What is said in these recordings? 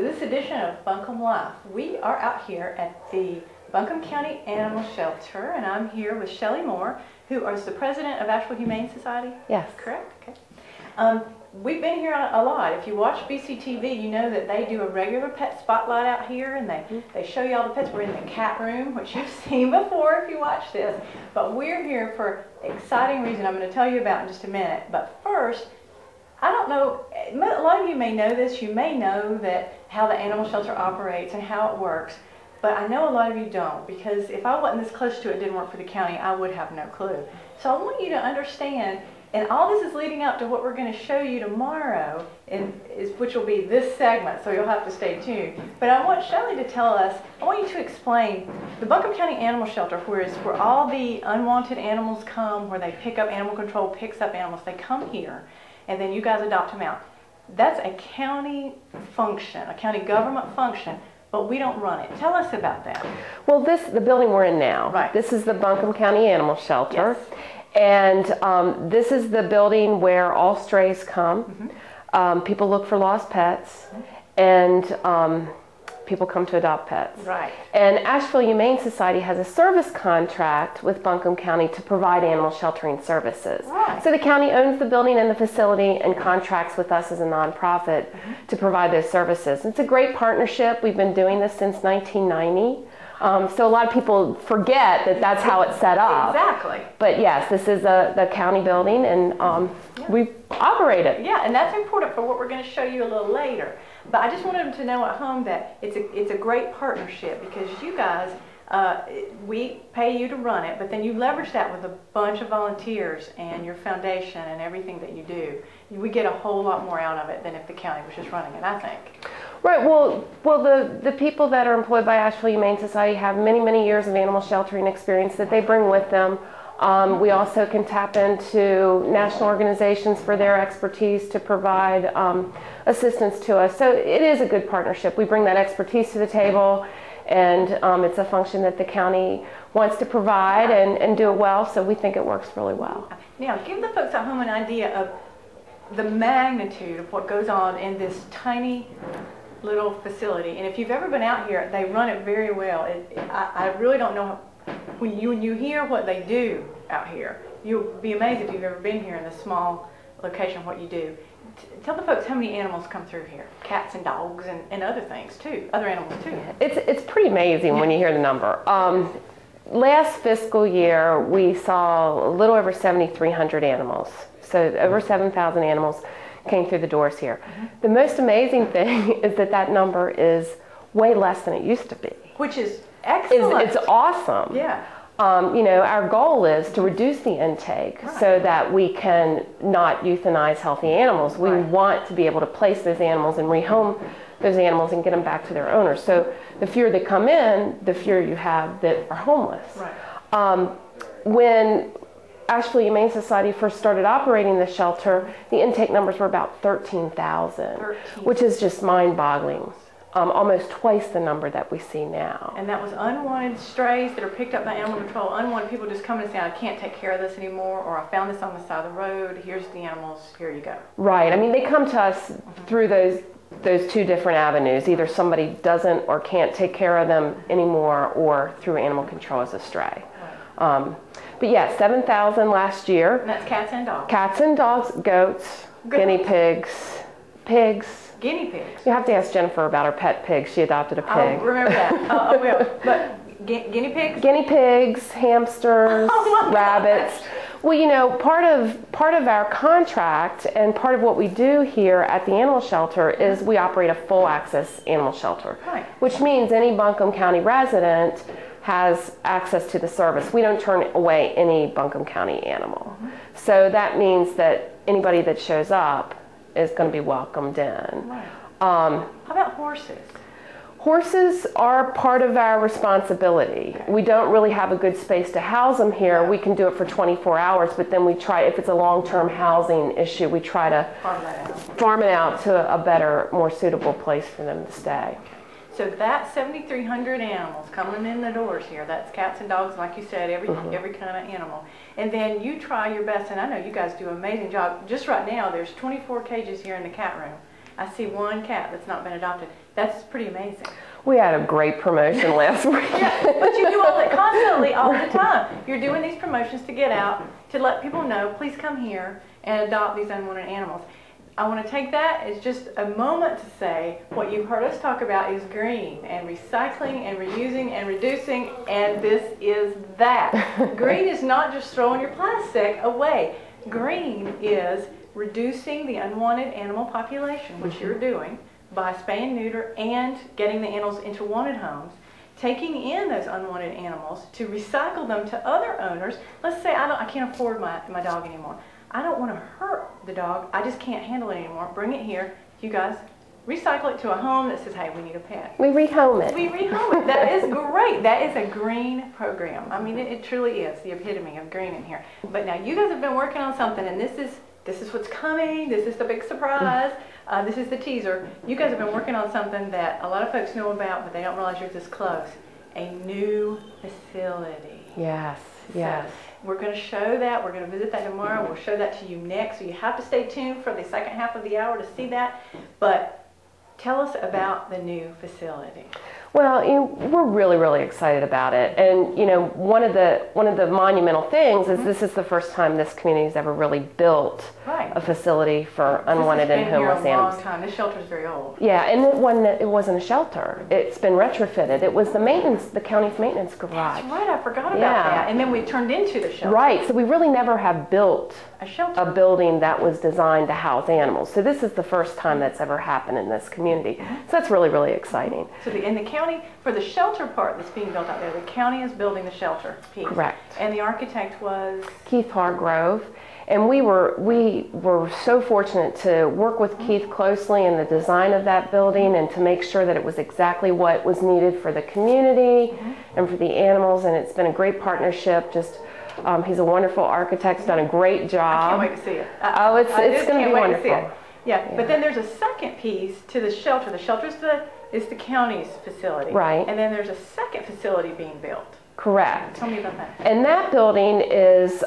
to this edition of Buncombe Life. We are out here at the Buncombe County Animal Shelter, and I'm here with Shelley Moore, who is the president of Asheville Humane Society. Yes. Correct? Okay. We've been here a lot. If you watch BCTV, you know that they do a regular pet spotlight out here, and they show you all the pets. We're in the cat room, which you've seen before if you watch this. But we're here for an exciting reason I'm going to tell you about in just a minute. But first, I don't know, a lot of you may know this. You may know that how the animal shelter operates and how it works. But I know a lot of you don't, because if I wasn't this close to it, didn't work for the county, I would have no clue. So I want you to understand, and all this is leading up to what we're going to show you tomorrow, which will be this segment, so you'll have to stay tuned. But I want Shelley to tell us, I want you to explain the Buncombe County Animal Shelter, where all the unwanted animals come, where they pick up, animal control picks up animals, they come here, and then you guys adopt them out. That's a county function, a county government function, but we don't run it. Tell us about that. Well, the building we're in now, right. This is the Buncombe County Animal Shelter. Yes. And this is the building where all strays come. Mm-hmm. People look for lost pets, and people come to adopt pets. Right. And Asheville Humane Society has a service contract with Buncombe County to provide animal sheltering services. Right. So the county owns the building and the facility and contracts with us as a nonprofit to provide those services. It's a great partnership. We've been doing this since 1990. So a lot of people forget that that's how it's set up. Exactly. But yes, this is the county building, and we operate it. Yeah, and that's important for what we're going to show you a little later. But I just wanted them to know at home that it's a great partnership, because you guys, we pay you to run it, but then you leverage that with a bunch of volunteers and your foundation and everything that you do. We get a whole lot more out of it than if the county was just running it, I think. Right. Well, the people that are employed by Asheville Humane Society have many, many years of animal sheltering experience that they bring with them. We also can tap into national organizations for their expertise to provide assistance to us. So it is a good partnership. We bring that expertise to the table, and it's a function that the county wants to provide and do it well, so we think it works really well. Now, give the folks at home an idea of the magnitude of what goes on in this tiny little facility. And if you've ever been out here, they run it very well. I really don't know when you hear what they do out here, you'll be amazed if you've ever been here in this small location, what you do. Tell the folks how many animals come through here. Cats and dogs and other things too, other animals too. It's pretty amazing when you hear the number. Last fiscal year, we saw a little over 7,300 animals. So over 7,000 animals came through the doors here. Mm-hmm. The most amazing thing is that number is way less than it used to be. Which is excellent. It's awesome. Yeah. You know, our goal is to reduce the intake so that we can not euthanize healthy animals. We want to be able to place those animals and rehome those animals and get them back to their owners. So the fewer that come in, the fewer you have that are homeless. Right. When Asheville Humane Society first started operating the shelter, the intake numbers were about 13,000, which is just mind-boggling. Almost twice the number that we see now. And that was unwanted strays that are picked up by animal control, unwanted people just coming and saying, I can't take care of this anymore, or I found this on the side of the road, here's the animals, here you go. Right. I mean, they come to us through those two different avenues. Either somebody doesn't or can't take care of them anymore, or through animal control as a stray. Right. But yeah, 7,000 last year. And that's cats and dogs. Cats and dogs, goats, guinea pigs, pigs. Guinea pigs. You have to ask Jennifer about her pet pig. She adopted a pig. I'll remember that. I will. But guinea pigs? Guinea pigs, hamsters, rabbits. Well, you know, part of our contract and part of what we do here at the animal shelter is we operate a full access animal shelter, which means any Buncombe County resident has access to the service. We don't turn away any Buncombe County animal. So that means that anybody that shows up is going to be welcomed in. Right. How about horses? Horses are part of our responsibility. Okay. We don't really have a good space to house them here. We can do it for 24 hours, but then we try, if it's a long-term housing issue, we try to farm it out to a better, more suitable place for them to stay. So that's 7,300 animals coming in the doors here. That's cats and dogs, like you said, every kind of animal. And then you try your best, and I know you guys do an amazing job. Just right now, there's 24 cages here in the cat room. I see one cat that's not been adopted. That's pretty amazing. We had a great promotion last week. Yeah, but you do all that constantly, all the time. You're doing these promotions to get out, to let people know, please come here and adopt these unwanted animals. I want to take that as just a moment to say what you've heard us talk about is green and recycling and reusing and reducing, and this is that. Green is not just throwing your plastic away. Green is reducing the unwanted animal population, which you're doing by spay and neuter and getting the animals into wanted homes, taking in those unwanted animals to recycle them to other owners. Let's say I can't afford my dog anymore. I don't want to hurt the dog. I just can't handle it anymore. Bring it here. You guys recycle it to a home that says, hey, we need a pet. We rehome it. We rehome it. That is great. That is a green program. I mean, it truly is the epitome of green in here. But now you guys have been working on something, and this is what's coming. This is the big surprise. This is the teaser. You guys have been working on something that a lot of folks know about, but they don't realize you're this close. A new facility. Yes, yes. So we're going to show that. We're going to visit that tomorrow. We'll show that to you next. So you have to stay tuned for the second half of the hour to see that. But tell us about the new facility. Well, we're really, really excited about it. And, one of the monumental things is this is the first time this community has ever really built a facility for unwanted and homeless animals. This has been here a long time. This shelter is very old. Yeah, and it wasn't a shelter. It's been retrofitted. It was the county's maintenance garage. That's right. I forgot about that. And then we turned into the shelter. Right. So we really never have built a building that was designed to house animals. So this is the first time that's ever happened in this community. So that's really, really exciting. So the county, for the shelter part that's being built out there, the county is building the shelter piece. Correct. And the architect was? Keith Hargrove. And we were so fortunate to work with Keith closely in the design of that building and to make sure that it was exactly what was needed for the community and for the animals. And it's been a great partnership. He's a wonderful architect. He's done a great job. I can't wait to see it. It's going to be wonderful. Yeah, but then there's a second piece to the shelter. The shelter is the county's facility. Right. And then there's a second facility being built. Correct. Tell me about that. And that building is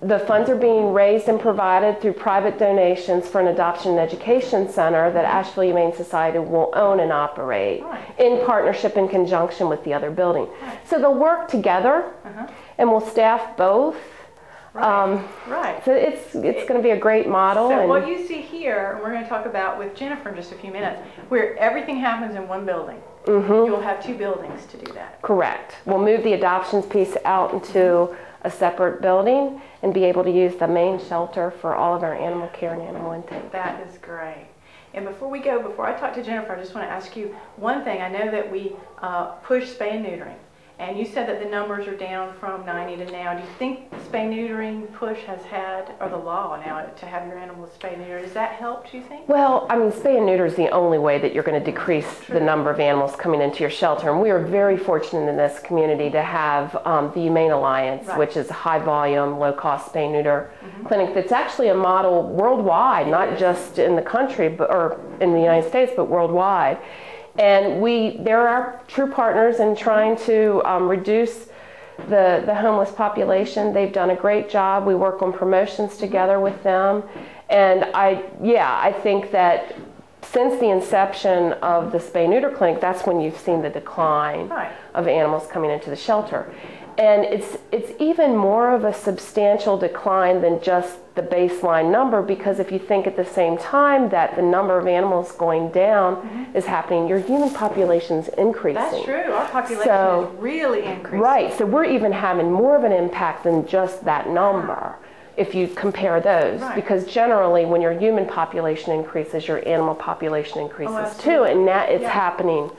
the funds are being raised and provided through private donations for an adoption and education center that Asheville Humane Society will own and operate in partnership in conjunction with the other building. So they'll work together and we'll staff both. Right. So it's going to be a great model. So what you see here, and we're going to talk about with Jennifer in just a few minutes, where everything happens in one building. You'll have two buildings to do that. Correct. We'll move the adoptions piece out into a separate building and be able to use the main shelter for all of our animal care and animal intake. That is great. And before I talk to Jennifer, I just want to ask you one thing. I know that we push spay and neutering. And you said that the numbers are down from 90 to now. Do you think spay neutering push has had, or the law now, to have your animals spay neutered, has that helped, do you think? Well, I mean, spay and neuter is the only way that you're going to decrease the number of animals coming into your shelter. And we are very fortunate in this community to have the Humane Alliance, which is a high volume, low cost spay neuter clinic that's actually a model worldwide, not just in the country or in the United States, but worldwide. And they're our true partners in trying to reduce the homeless population. They've done a great job. We work on promotions together with them. And I think that since the inception of the spay-neuter clinic, that's when you've seen the decline of animals coming into the shelter. And it's even more of a substantial decline than just the baseline number, because if you think at the same time that the number of animals going down is happening, your human population's increasing. That's true. Our population is really increasing. Right. So we're even having more of an impact than just that number if you compare those. Because generally when your human population increases, your animal population increases too. And that it's happening.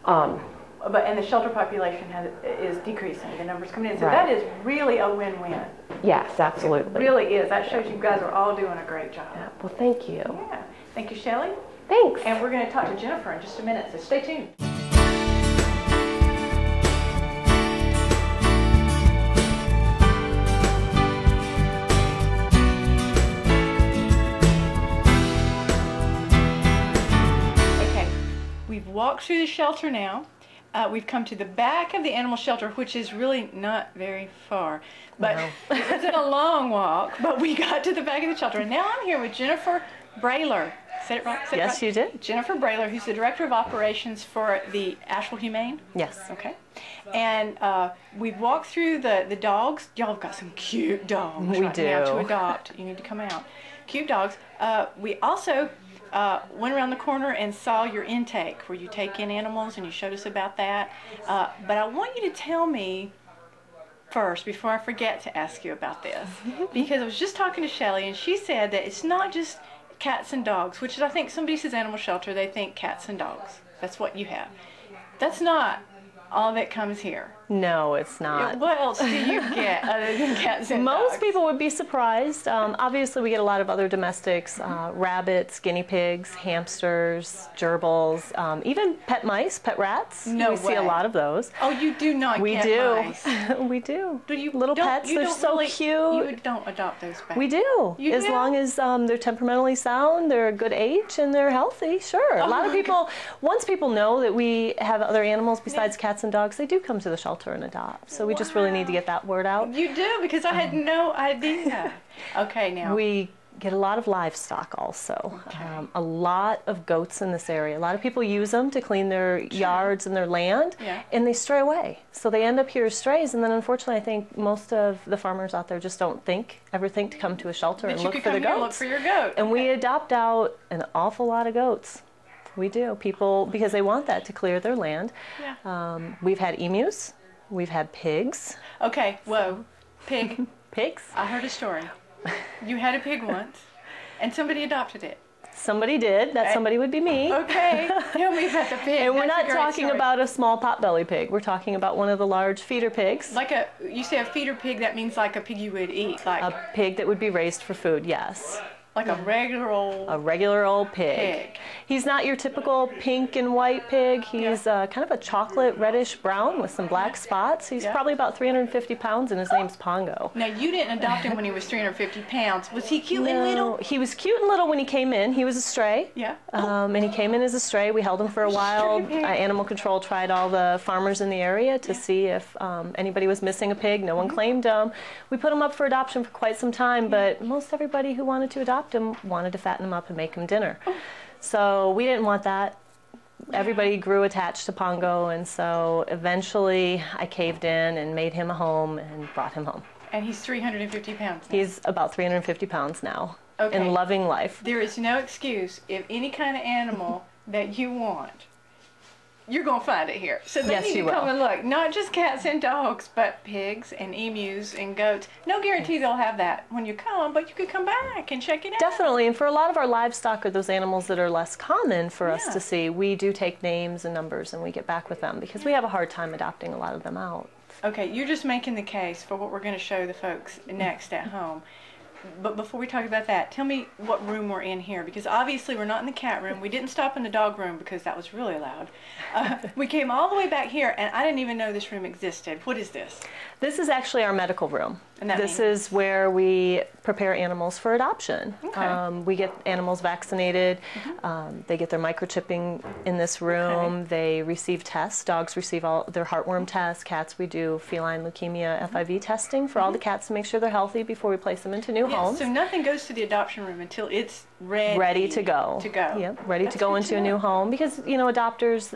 And the shelter population is decreasing. The numbers coming in. So that is really a win-win. Yes, absolutely. It really is. That shows you guys are all doing a great job. Yeah, well, thank you. Yeah. Thank you, Shelley. Thanks. And we're going to talk to Jennifer in just a minute, so stay tuned. Okay, we've walked through the shelter now. We've come to the back of the animal shelter, which is really not very far. But it wasn't a long walk, but we got to the back of the shelter. And now I'm here with Jennifer Brayler. Said it right? Said it Yes, right? you did. Jennifer Brayler, who's the Director of Operations for the Asheville Humane. Yes. Okay. And we've walked through the dogs. Y'all have got some cute dogs We right now to do. adopt. You need to come out. Cute dogs. We also went around the corner and saw your intake where you take in animals, and you showed us about that. But I want you to tell me first, before I forget to ask you about this, because I was just talking to Shelly, and she said that it's not just cats and dogs, which is, I think somebody says animal shelter, they think cats and dogs. That's what you have. That's not all that comes here. No, it's not. What else do you get other than cats and dogs? Most people would be surprised. Obviously, we get a lot of other domestics, rabbits, guinea pigs, hamsters, gerbils, even pet mice, pet rats. No we see a way. lot of those. Oh, you do not We get do. mice. We do. Do you Little don't- pets, you they're don't so really- cute. You don't adopt those back. We do. You As do? long as they're temperamentally sound, they're a good age, and they're healthy, sure. A lot of my people, once people know that we have other animals besides cats and dogs, they do come to the shelter and adopt. So we just really need to get that word out. You do, because I had no idea. Okay, now. We get a lot of livestock also. A lot of goats in this area. A lot of people use them to clean their yards and their land, Yeah. and they stray away. So they end up here as strays, and then unfortunately I think most of the farmers out there just don't ever think to come to a shelter and But you look could for come their here and goats. look for your goat. And we adopt out an awful lot of goats. We do. People, because they want that to clear their land. Yeah. We've had emus. We've had pigs. Okay, whoa. Pig. Pigs. I heard a story. You had a pig once, and somebody adopted it. Somebody did. That somebody would be me. Okay, tell me about the pig. And we're That's a not great talking story. about a small potbelly pig. We're talking about one of the large feeder pigs. Like you say a feeder pig, that means like a pig you would eat, like A pig that would be raised for food, yes. a regular old A regular old pig. pig. He's not your typical pink and white pig. He's kind of a chocolate reddish brown with some black spots. He's Yeah. probably about 350 pounds, and his name's Pongo. Now, you didn't adopt him when he was 350 pounds. Was he cute and little? He was cute and little when he came in. He was a stray. Yeah. And he came in as a stray. We held him for a while. Stray pig. Animal control tried all the farmers in the area to see if anybody was missing a pig. No one claimed him. We put him up for adoption for quite some time, but most everybody who wanted to adopt him wanted to fatten him up and make him dinner. So we didn't want that. Everybody grew attached to Pongo, and so eventually I caved in and made him a home and brought him home. And he's 350 pounds now. He's about 350 pounds now Okay. and loving life. There is no excuse if any kind of animal that you want, you're going to find it here. So they Yes, need you to come will. and look. Not just cats and dogs, but pigs and emus and goats. No guarantee they'll have that when you come, but you could come back and check it out. Definitely, and for a lot of our livestock or those animals that are less common for us Yeah. to see, we do take names and numbers and we get back with them because we have a hard time adopting a lot of them out. Okay, you're just making the case for what we're going to show the folks next at home. But before we talk about that, tell me what room we're in here, because obviously we're not in the cat room. We didn't stop in the dog room because that was really loud. We came all the way back here, and I didn't even know this room existed. What is this? This is actually our medical room. And that This means? is where we prepare animals for adoption. Okay. We get animals vaccinated. They get their microchipping in this room. Okay. They receive tests. Dogs receive all their heartworm tests. Cats, we do feline leukemia FIV testing for all the cats to make sure they're healthy before we place them into new homes. So nothing goes to the adoption room until it's ready To go. Yep, ready to go into a new home because adopters,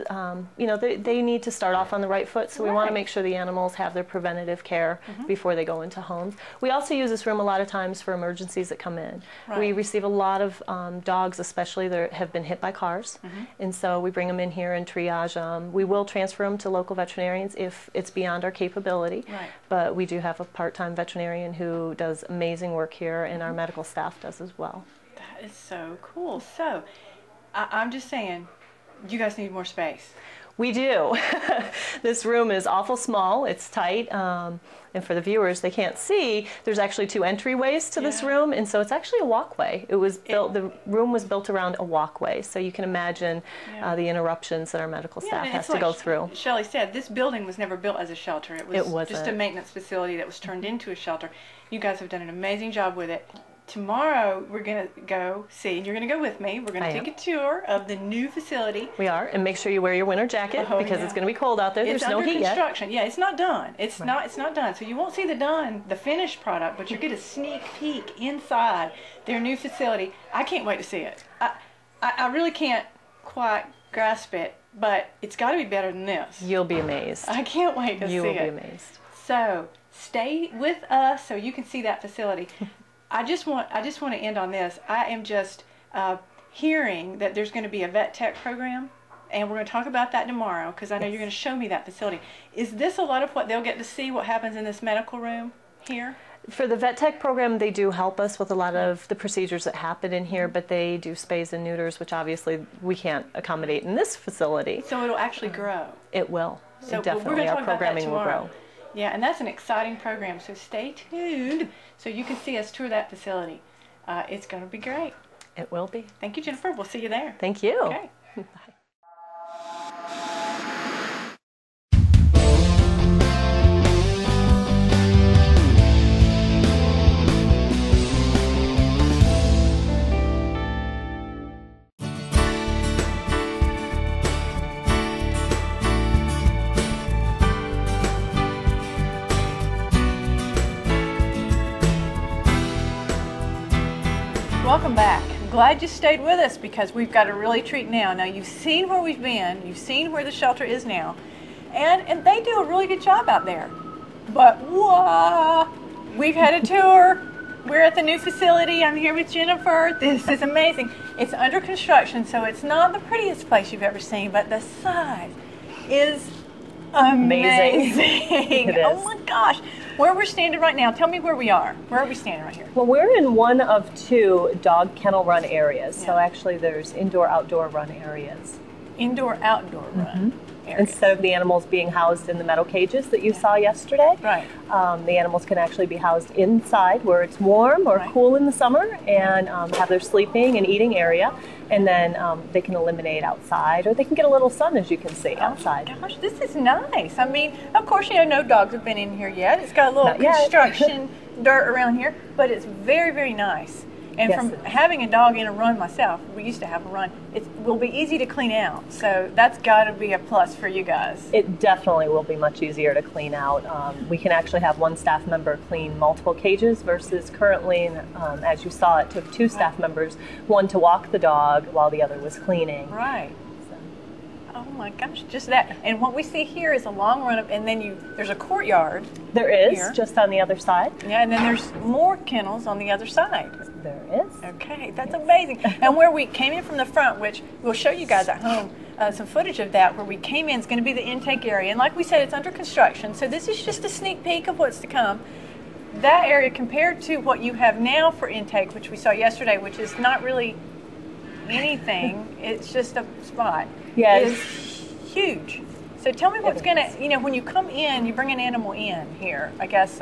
they need to start off on the right foot. So we want Right. to make sure the animals have their preventative care before they go into homes. We also use this room a lot of times for emergencies that come in. Right. We receive a lot of dogs, especially that have been hit by cars, and so we bring them in here and triage them. We will transfer them to local veterinarians if it's beyond our capability. Right. But we do have a part-time veterinarian who does amazing work here, and our medical staff does as well. That is so cool. So, I'm just saying, you guys need more space. We do. This room is awful small. It's tight. And for the viewers, they can't see, there's actually two entryways to this Yeah. room. And so it's actually a walkway. The room was built around a walkway. So you can imagine Yeah. the interruptions that our medical staff and has it's to like go through. Shelley said, this building was never built as a shelter. It was It wasn't. just a maintenance facility that was turned into a shelter. You guys have done an amazing job with it. tomorrow we're going to go see, and you're going to go with me. We're going to take a tour of the new facility. We are, and make sure you wear your winter jacket because it's going to be cold out there. There's no heat yet. It's under construction. Yeah, it's not done. It's not done. So you won't see the finished product, but you get a sneak peek inside their new facility. I can't wait to see it. I really can't quite grasp it, but it's got to be better than this. You'll be amazed. I can't wait to see it. You will be amazed. So stay with us so you can see that facility. I just want to end on this. I am just hearing that there's going to be a vet tech program, and we're going to talk about that tomorrow because I know you're going to show me that facility. Is this a lot of what they'll get to see, what happens in this medical room here? For the vet tech program, they do help us with a lot of the procedures that happen in here, but they do spays and neuters, which obviously we can't accommodate in this facility. So it'll actually grow. It will. So it definitely, we're going to our talk about that programming will tomorrow. grow. Yeah, and that's an exciting program. So stay tuned so you can see us tour that facility. It's going to be great. It will be. Thank you, Jennifer. We'll see you there. Thank you. Okay. Bye. Welcome back. I'm glad you stayed with us because we've got a really treat now. Now you've seen where we've been, you've seen where the shelter is now, and they do a really good job out there. But whoa, we've had a tour. We're at the new facility. I'm here with Jennifer. This is amazing. It's under construction, so it's not the prettiest place you've ever seen, but the size is amazing. It is. Oh my gosh. Where we're standing right now, tell me where we are. Where are we standing right here? Well, we're in one of two dog kennel run areas. Yeah. So actually there's indoor-outdoor run areas. Indoor-outdoor run areas. Instead of the animals being housed in the metal cages that you saw yesterday, right. The animals can actually be housed inside where it's warm or cool in the summer and have their sleeping and eating area. And then they can eliminate outside, or they can get a little sun, as you can see, outside. Oh, gosh, this is nice. I mean, of course, no dogs have been in here yet. It's got a little construction dirt around here, but it's very, very nice. And from having a dog in a run myself, we used to have a run, it will be easy to clean out. So that's got to be a plus for you guys. It definitely will be much easier to clean out. We can actually have one staff member clean multiple cages versus currently, as you saw, it took two staff members, one to walk the dog while the other was cleaning. Right. Oh my gosh, just that. And what we see here is a long run up, and then there's a courtyard. There is, here. Just on the other side. Yeah, and then there's more kennels on the other side. There is. Okay, that's amazing. And where we came in from the front, which we'll show you guys at home, some footage of that, where we came in is going to be the intake area. And like we said, it's under construction, so this is just a sneak peek of what's to come. That area compared to what you have now for intake, which we saw yesterday, which is not really anything, it's just a spot. Yeah, is huge. So tell me what's going to, when you come in, you bring an animal in here. I guess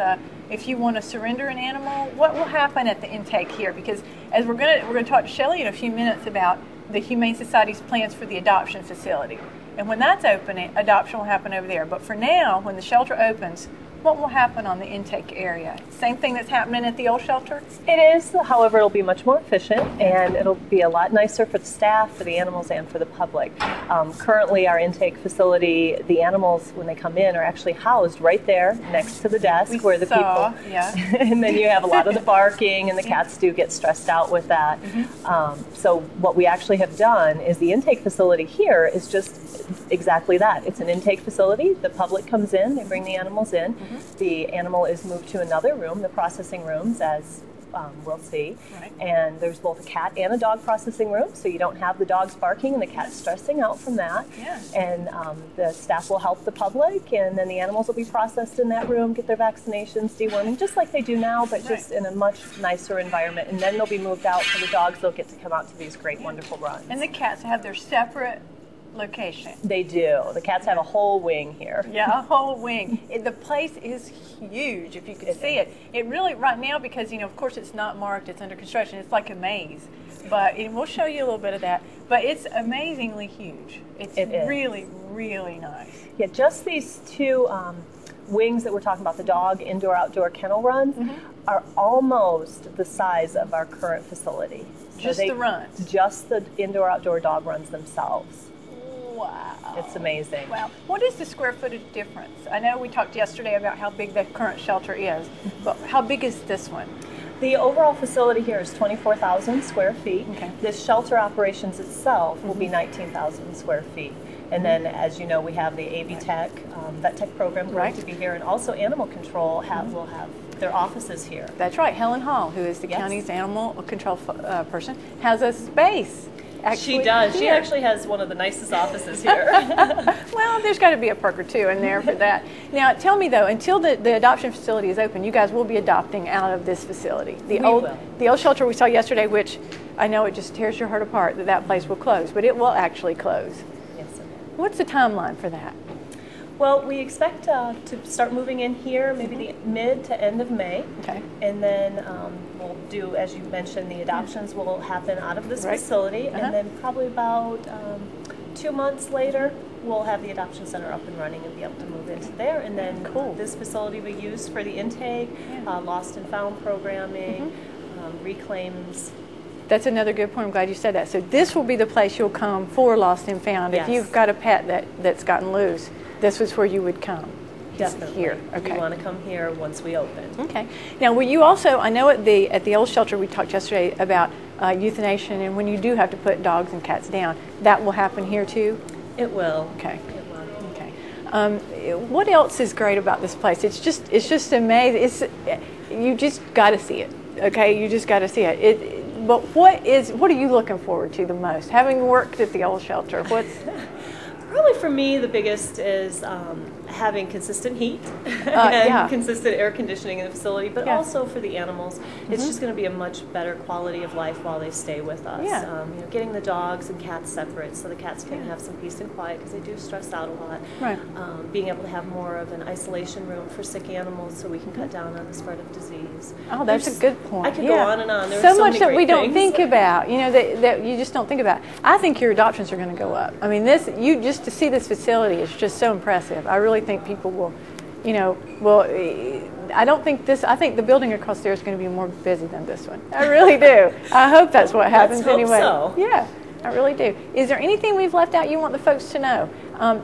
if you want to surrender an animal, what will happen at the intake here? Because as we're going to talk to Shelley in a few minutes about the Humane Society's plans for the adoption facility. And when that's open, adoption will happen over there. But for now, when the shelter opens, what will happen on the intake area? Same thing that's happening at the old shelter? It is, however, it'll be much more efficient and it'll be a lot nicer for the staff, for the animals, and for the public. Currently, our intake facility, the animals, when they come in, are actually housed right there next to the desk where the people... Yeah. And then you have a lot of the barking, and the cats do get stressed out with that. So what we actually have done is the intake facility here is just exactly that. It's an intake facility. The public comes in, they bring the animals in. The animal is moved to another room, the processing rooms, as we'll see. Right. And there's both a cat and a dog processing room, so you don't have the dogs barking and the cats stressing out from that. Yeah. And the staff will help the public, and then the animals will be processed in that room, get their vaccinations, deworming, just like they do now, but just in a much nicer environment. And then they'll be moved out for the dogs. They'll get to come out to these great, wonderful runs. And the cats have their separate location. They do. The cats have a whole wing here. Yeah, a whole wing. The place is huge, if you could see it. It really, right now, because, of course it's not marked, it's under construction, it's like a maze. But we'll show you a little bit of that. But it's amazingly huge. It's really, really nice. Yeah, just these two wings that we're talking about, the dog indoor-outdoor kennel runs, are almost the size of our current facility. So Just the runs? Just the indoor-outdoor dog runs themselves. Wow. It's amazing. Wow. What is the square footage difference? I know we talked yesterday about how big the current shelter is, but how big is this one? The overall facility here is 24,000 square feet. Okay. This shelter operations itself will be 19,000 square feet. And then, as you know, we have the AV Tech, Vet Tech program going to be here, and also Animal Control will have their offices here. That's right. Helen Hall, who is the county's animal control person, has a space. She does. Here. She actually has one of the nicest offices here. Well, there's got to be a perk or two in there for that. Now, tell me though, until the adoption facility is open, you guys will be adopting out of this facility. The old shelter we saw yesterday, which I know it just tears your heart apart that place will close, but it will actually close. Yes, it will. What's the timeline for that? Well, we expect to start moving in here maybe the mid to end of May. Okay. And then we'll do, as you mentioned, the adoptions will happen out of this facility. And then probably about 2 months later, we'll have the adoption center up and running and be able to move into there. And then this facility we use for the intake, lost and found programming, reclaims. That's another good point. I'm glad you said that. So this will be the place you'll come for lost and found. Yes. If you've got a pet that's gotten loose, this was where you would come. Definitely. Here. Okay. We want to come here once we open. Okay. Now, will you also, I know at the old shelter we talked yesterday about euthanasia, and when you do have to put dogs and cats down, that will happen here too? It will. Okay. It will. Okay. What else is great about this place? It's just amazing. You just got to see it. Okay. You just got to see it. But what are you looking forward to the most? Having worked at the old shelter, what's Probably for me, the biggest is having consistent heat and consistent air conditioning in the facility, but also for the animals, it's just going to be a much better quality of life while they stay with us. Yeah. Getting the dogs and cats separate so the cats can have some peace and quiet because they do stress out a lot. Right. Being able to have more of an isolation room for sick animals so we can cut down on the spread of disease. Oh, that's a good point. I could go on and on. There so are so much many that great we don't things. think about, that you just don't think about. I think your adoptions are going to go up. I mean, just to see this facility is just so impressive. I really think people will, I think the building across there is going to be more busy than this one. I really do. I hope that's what happens anyway. So. Yeah, I really do. Is there anything we've left out you want the folks to know?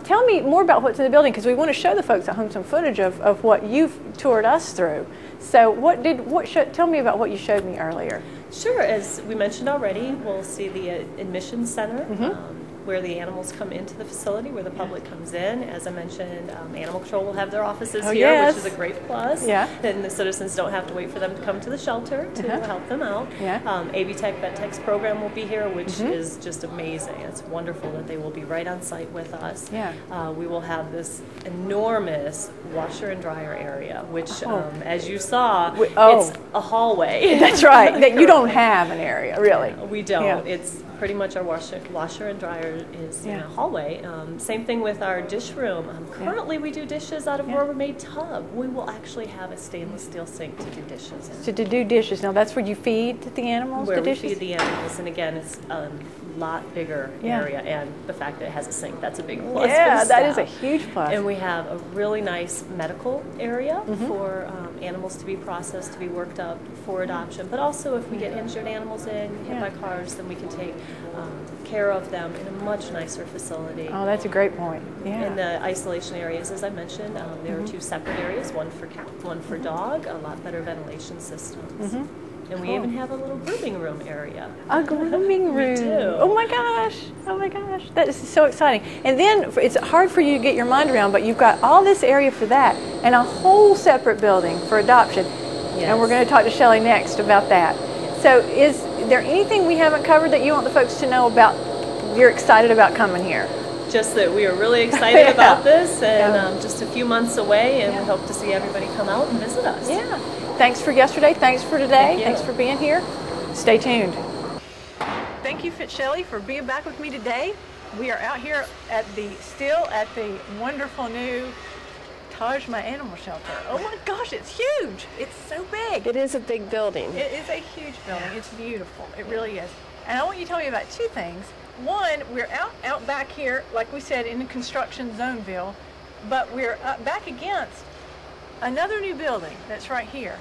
Tell me more about what's in the building, because we want to show the folks at home some footage of what you've toured us through. So tell me about what you showed me earlier. Sure. As we mentioned already, we'll see the admission center where the animals come into the facility, where the public comes in. As I mentioned, Animal Control will have their offices here, which is a great plus. Yeah. Then the citizens don't have to wait for them to come to the shelter to help them out. Yeah. AV Tech, Vet Tech's program will be here, which is just amazing. It's wonderful that they will be right on site with us. Yeah. We will have this enormous washer and dryer area, which, as you saw, it's a hallway. That's right. That you don't have an area, really. We don't. It's pretty much our washer and dryer is in a hallway. Same thing with our dish room. Currently, we do dishes out of a Rubbermaid tub. We will actually have a stainless steel sink to do dishes in. To do dishes. Now, that's where you feed the animals? Where we feed the animals. And again, it's a lot bigger area. And the fact that it has a sink, that's a big plus. Yeah, that is a huge plus. And we have a really nice medical area for animals to be processed, to be worked up for adoption. But also, if we get injured animals hit by cars, then we can take care of them in a much nicer facility. Oh, that's a great point. Yeah. In the isolation areas, as I mentioned, there are 2 separate areas, one for cat, one for dog, a lot better ventilation systems. And we even have a little grooming room area. A grooming room. We do. Oh my gosh. Oh my gosh. That is so exciting. And then it's hard for you to get your mind around, but you've got all this area for that and a whole separate building for adoption. Yes. And we're going to talk to Shelley next about that. So is there anything we haven't covered that you want the folks to know about, you're excited about coming here? Just that we are really excited about this, and just a few months away, and we hope to see everybody come out and visit us. Yeah. Thanks for yesterday. Thanks for today. Thanks for being here. Stay tuned. Thank you, Shelley, for being back with me today. We are out here still at the wonderful new Taj, my animal shelter. Oh my gosh, it's huge. It's so big. It is a big building. It is a huge building. It's beautiful. It really is. And I want you to tell me about 2 things. One, we're out back here, like we said, in the construction zoneville, but we're back against another new building that's right here.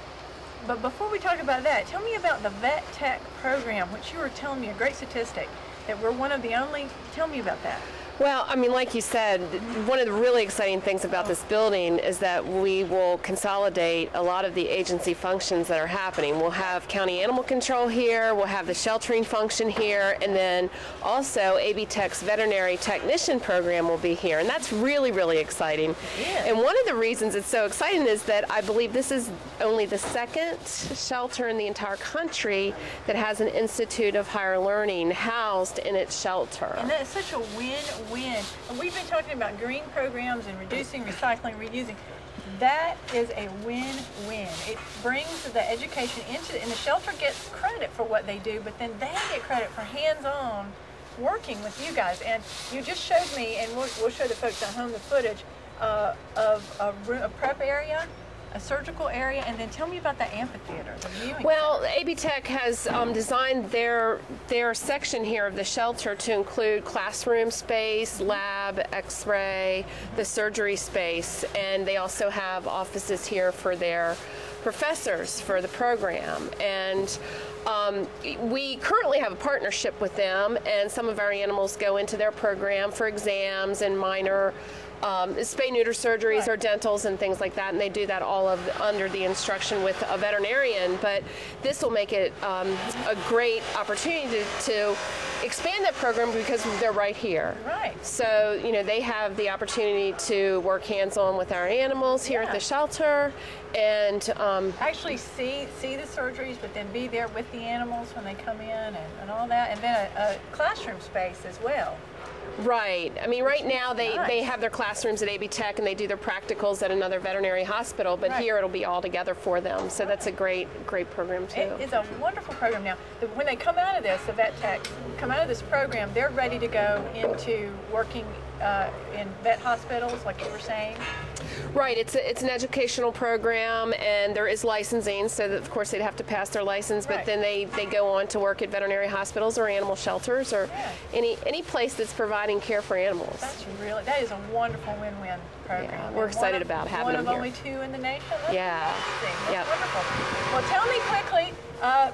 But before we talk about that, tell me about the Vet Tech program, which you were telling me a great statistic, that we're one of the only. Tell me about that. Well, I mean, like you said, one of the really exciting things about this building is that we will consolidate a lot of the agency functions that are happening. We'll have county animal control here, we'll have the sheltering function here, and then also AB Tech's veterinary technician program will be here. And that's really, really exciting. Yeah. And one of the reasons it's so exciting is that I believe this is only the second shelter in the entire country that has an Institute of Higher Learning housed in its shelter. And that is such a win-win. And we've been talking about green programs and reducing, recycling, reusing. That is a win-win. It brings the education into it, and the shelter gets credit for what they do, but then they get credit for hands-on working with you guys. And you just showed me, and we'll show the folks at home the footage of a prep area, a surgical area, and then tell me about the amphitheater, the viewing. Well, AB Tech has designed their section here of the shelter to include classroom space, lab, x-ray, the surgery space, and they also have offices here for their professors for the program. And we currently have a partnership with them, and some of our animals go into their program for exams and minor spay-neuter surgeries or dentals and things like that, and they do that all under the instruction with a veterinarian. But this will make it a great opportunity to expand that program because they're right here. Right. So, you know, they have the opportunity to work hands-on with our animals here at the shelter, and actually see the surgeries, but then be there with the animals when they come in and all that, and then a classroom space as well. Right. I mean, right now they have their classrooms at AB Tech and they do their practicals at another veterinary hospital, but here it'll be all together for them. So that's a great program too. It's a wonderful program. Now, when they come out of this, the Vet Tech come out of this program, they're ready to go into working in vet hospitals, like you were saying. Right. It's an educational program, and there is licensing, so that of course they'd have to pass their license. But then they go on to work at veterinary hospitals or animal shelters or any place that's providing care for animals. That is a wonderful win-win program. Yeah, we're excited about having them here. One of only two in the nation. That's amazing. That's wonderful. Well, tell me quickly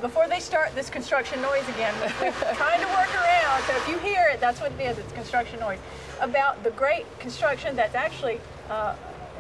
before they start this construction noise again. We're trying to work around, so if you hear it, that's what it is. It's construction noise. About the great construction that's actually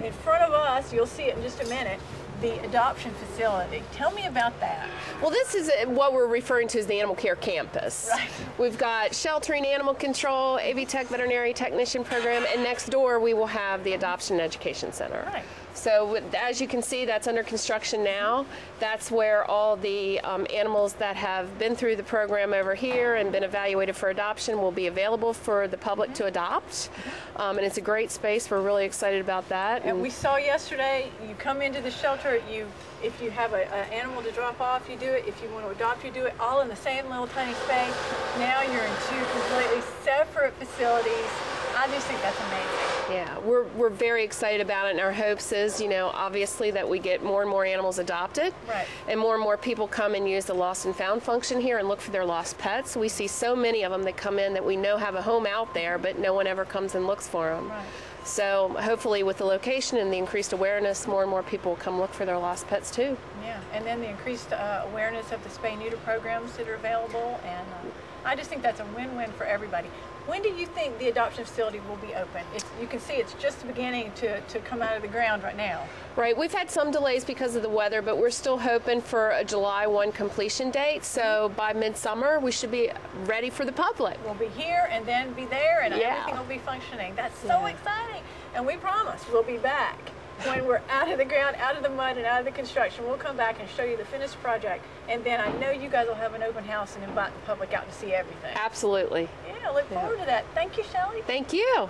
in front of us. You'll see it in just a minute. The adoption facility. Tell me about that. Well, this is what we're referring to as the Animal Care Campus. Right. We've got sheltering, animal control, AB Tech veterinary technician program, and next door we will have the Adoption Education Center. Right. So as you can see, that's under construction now. That's where all the animals that have been through the program over here and been evaluated for adoption will be available for the public to adopt. And it's a great space. We're really excited about that. And we saw yesterday, you come into the shelter, if you have an animal to drop off, you do it. If you want to adopt, you do it. All in the same little tiny space. Now you're in two completely separate facilities. I just think that's amazing. Yeah, we're very excited about it, and our hopes is, you know, obviously that we get more and more animals adopted, and more people come and use the lost and found function here and look for their lost pets. We see so many of them that come in that we know have a home out there, but no one ever comes and looks for them. Right. So hopefully with the location and the increased awareness, more and more people will come look for their lost pets too. Yeah, and then the increased awareness of the spay-neuter programs that are available, and I just think that's a win-win for everybody. When do you think the adoption facility will be open? You can see it's just beginning to come out of the ground right now. Right, we've had some delays because of the weather, but we're still hoping for a July 1 completion date. So by midsummer, we should be ready for the public. We'll be here and then be there, and everything will be functioning. That's so exciting. And we promise we'll be back. When we're out of the ground, out of the mud, and out of the construction, we'll come back and show you the finished project. And then I know you guys will have an open house and invite the public out to see everything. Absolutely. Yeah, look forward to that. Thank you, Shelley. Thank you.